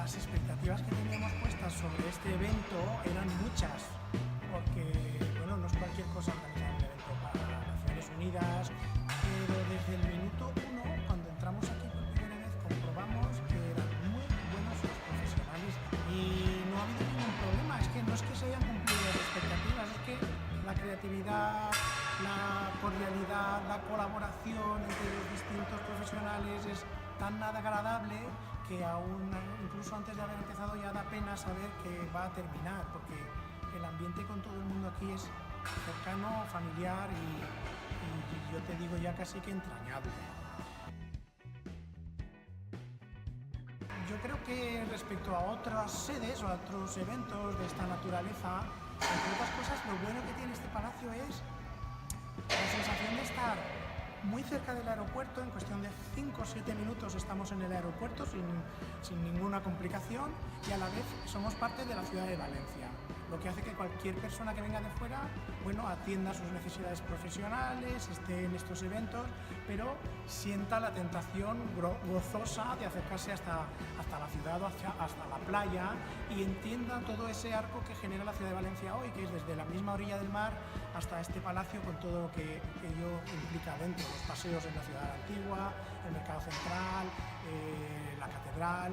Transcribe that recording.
las expectativas que teníamos puestas sobre este evento eran muchas, porque bueno, no es cualquier cosa organizar un evento para Naciones Unidas, pero desde el minuto uno, cuando entramos aquí por primera vez, comprobamos que eran muy buenos los profesionales y no ha habido ningún problema. Es que no es que se hayan cumplido las expectativas, es que la creatividad, la cordialidad, la colaboración entre los distintos profesionales es tan agradable que aún incluso antes de haber empezado ya da pena saber que va a terminar, porque el ambiente con todo el mundo aquí es cercano, familiar y yo te digo ya casi que entrañable. Yo creo que respecto a otras sedes o a otros eventos de esta naturaleza, entre otras cosas, lo bueno que tiene este palacio es la sensación de estar muy cerca del aeropuerto. En cuestión de 5 o 7 minutos estamos en el aeropuerto sin ninguna complicación, y a la vez somos parte de la ciudad de Valencia, lo que hace que cualquier persona que venga de fuera, bueno, atienda sus necesidades profesionales, esté en estos eventos, pero sienta la tentación gozosa de acercarse hasta la ciudad o hasta la playa, y entienda todo ese arco que genera la ciudad de Valencia hoy, que es desde la misma orilla del mar hasta este palacio con todo lo que ello implica dentro, los paseos en la ciudad antigua, el mercado central, la catedral,